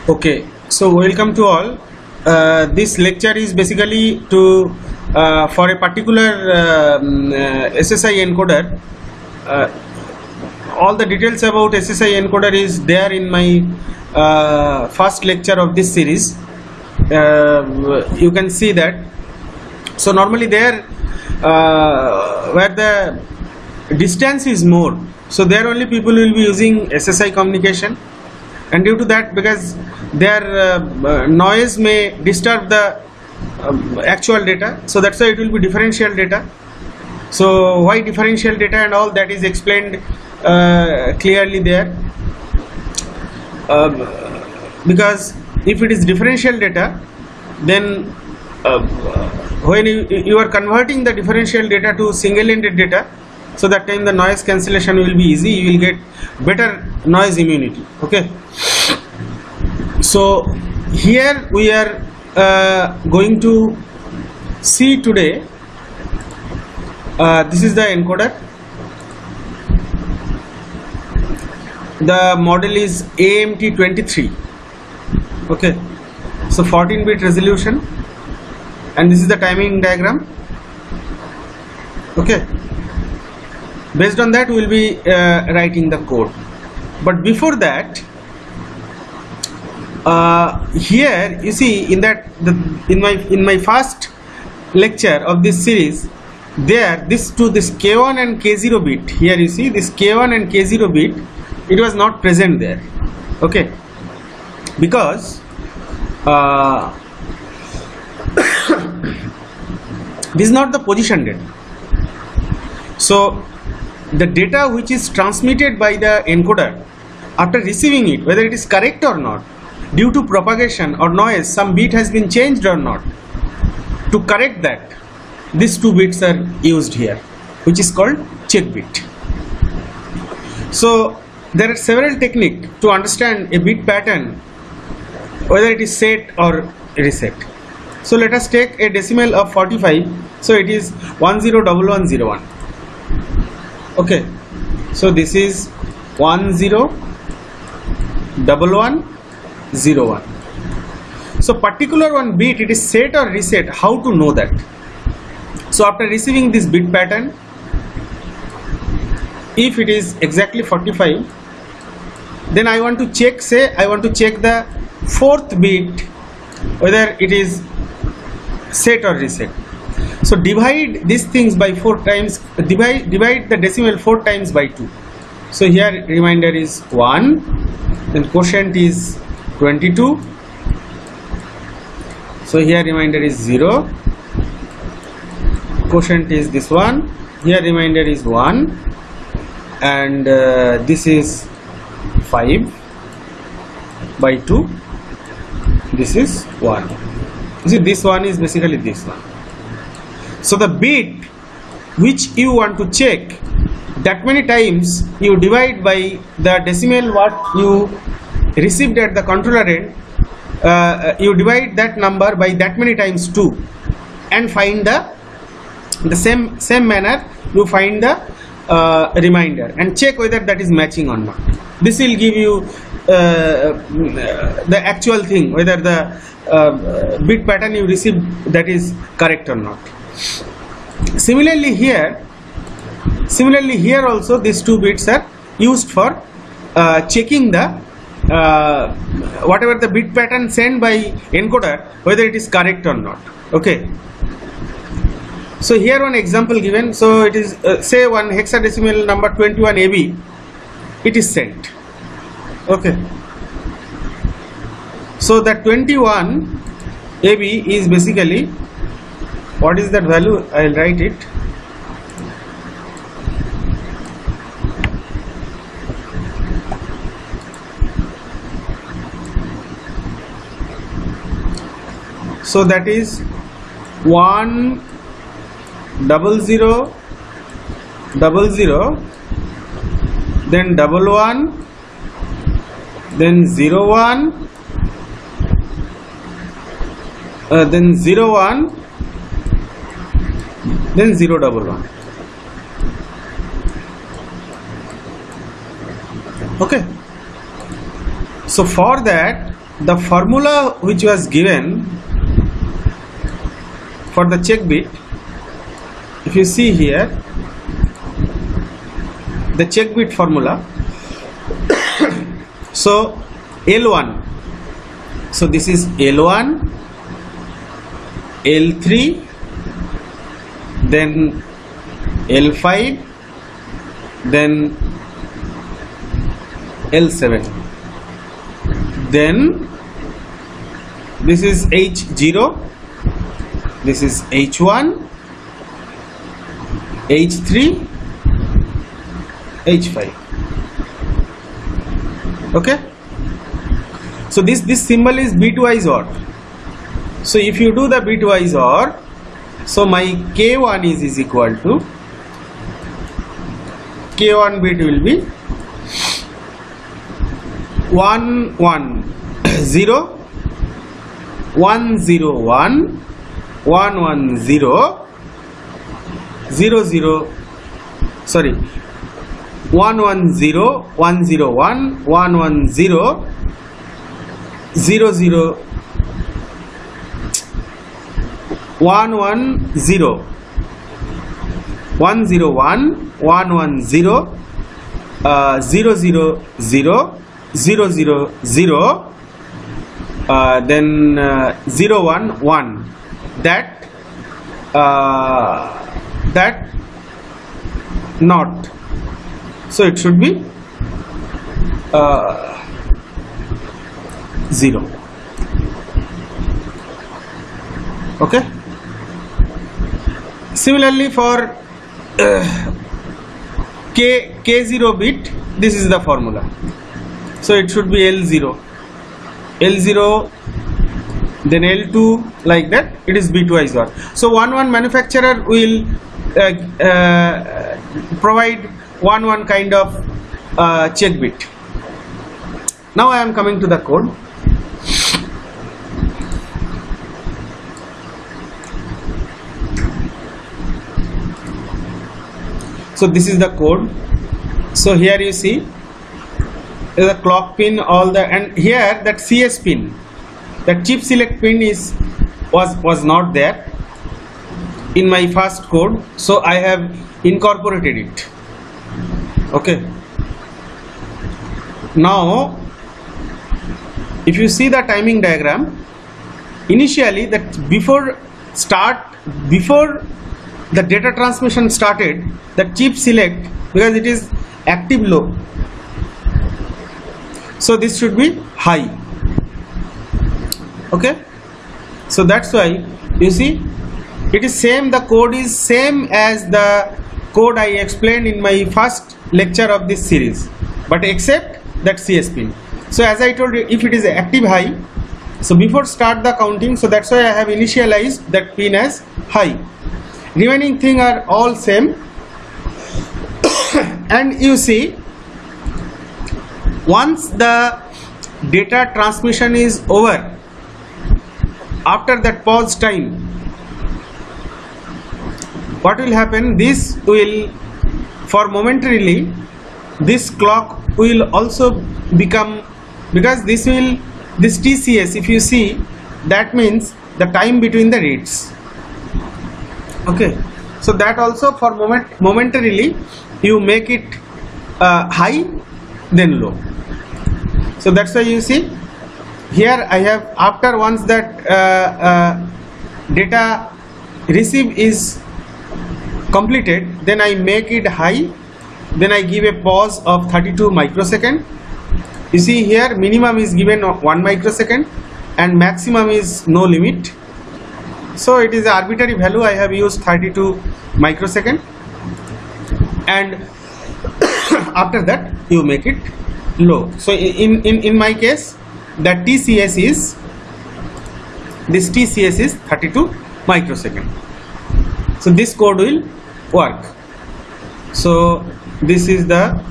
Okay, so welcome to all. This lecture is basically to for a particular SSI encoder. All the details about SSI encoder is there in my first lecture of this series. You can see that. So normally there where the distance is more, so there only people will be using SSI communication, and due to that, because their noise may disturb the actual data, so that's why it will be differential data. So why differential data and all that is explained clearly there, because if it is differential data, then when you are converting the differential data to single-ended data, so that time the noise cancellation will be easy, you will get better noise immunity. Okay, so here we are going to see today, this is the encoder. The model is AMT23. Okay, so 14-bit resolution, and this is the timing diagram. Okay, based on that we will be writing the code. But before that, here you see in that in my first lecture of this series, there this K1 and K0 bit, here you see this K1 and K0 bit, it was not present there. Okay, because this is not the position data. So the data which is transmitted by the encoder, after receiving it, whether it is correct or not, due to propagation or noise, some bit has been changed or not, to correct that, these two bits are used here, which is called check bit. So there are several techniques to understand a bit pattern, whether it is set or reset. So let us take a decimal of 45, so it is 101101. Okay, so this is 101101. So particular one bit, it is set or reset. How to know that? So after receiving this bit pattern, if it is exactly 45, then I want to check, say I want to check the fourth bit whether it is set or reset. So divide these things by 4 times, divide the decimal 4 times by 2. So here remainder is 1, then quotient is 22, so here remainder is 0, quotient is this one, here remainder is 1, and this is 5 by 2, this is 1. You see, this one is basically this one. So the bit which you want to check, that many times you divide by the decimal what you received at the controller end, you divide that number by that many times 2, and find the same manner you find the remainder and check whether that is matching or not. This will give you the actual thing, whether the bit pattern you received that is correct or not. Similarly here also these two bits are used for checking the whatever the bit pattern sent by encoder, whether it is correct or not. Okay, so here one example given. So it is say one hexadecimal number 21 AB, it is sent. Okay, so that 21 AB is basically, what is that value? I will write it. So that is 10000, then 11, then 01, then 01, then 011. Okay, so for that the formula which was given for the check bit, if you see here, the check bit formula, so L1, so this is L1, L3, then L5, then L7, then this is H0, this is H1, H3, H5. Okay, so this symbol is bitwise OR. So if you do the bitwise OR, so my K1 is equal to, K1 bit will be 1 1 0 1 0 1 1 1 0 0 0, sorry, 1 1 0 1 0 1 1 1 0 0 0 1 1 0 1 0 1 1 1 0 0 0 0 0 0 0, then 0 1 1, that not, so it should be 0. Okay, similarly for K0 bit, this is the formula, so it should be L0, L0, then L2, like that. It is bitwise OR. So one manufacturer will provide one kind of check bit. Now I am coming to the code. So this is the code. So here you see the clock pin, all the, and here that CS pin, that chip select pin was not there in my first code, so I have incorporated it. Okay, now if you see the timing diagram, initially that before the data transmission started, the chip select, because it is active low, so this should be high. Okay, so that's why you see it is same, the code is same as the code I explained in my first lecture of this series, but except that CS pin. So as I told you, if it is active high, so before start the counting, so that's why I have initialized that pin as high. Remaining thing are all same. And you see, once the data transmission is over, after that pause time, what will happen, this will, for momentarily, this clock will also become, because this TCS, if you see, that means the time between the reads. Okay, so that also for momentarily you make it high, then low. So that's why you see here I have, after once that data receive is completed, then I make it high, then I give a pause of 32 microsecond. You see here minimum is given 1 microsecond and maximum is no limit. So it is an arbitrary value, I have used 32 microsecond, and after that you make it low. So in my case, that TCS is, this TCS is 32 microsecond. So this code will work. So this is the,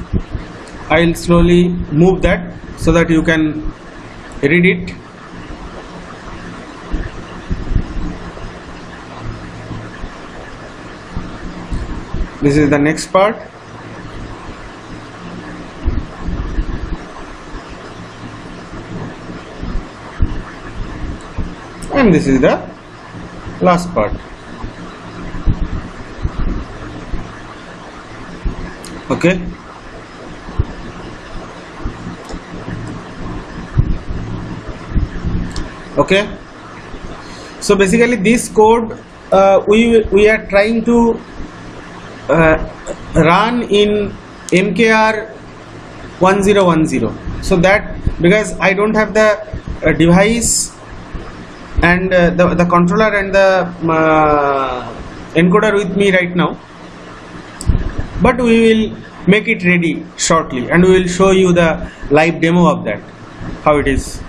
I will slowly move that so that you can read it. This is the next part. and this is the last part. Okay. Okay. So basically this code we are trying to run in MKR 1010, so that because I don't have the device and the controller and the encoder with me right now, but we will make it ready shortly and we will show you the live demo of that, how it is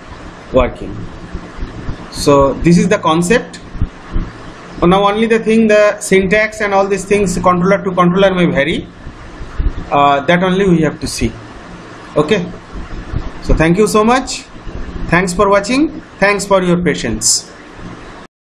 working. So this is the concept. Now only the thing, the syntax and all these things controller to controller may vary, that only we have to see. Okay, so thank you so much, thanks for watching, thanks for your patience.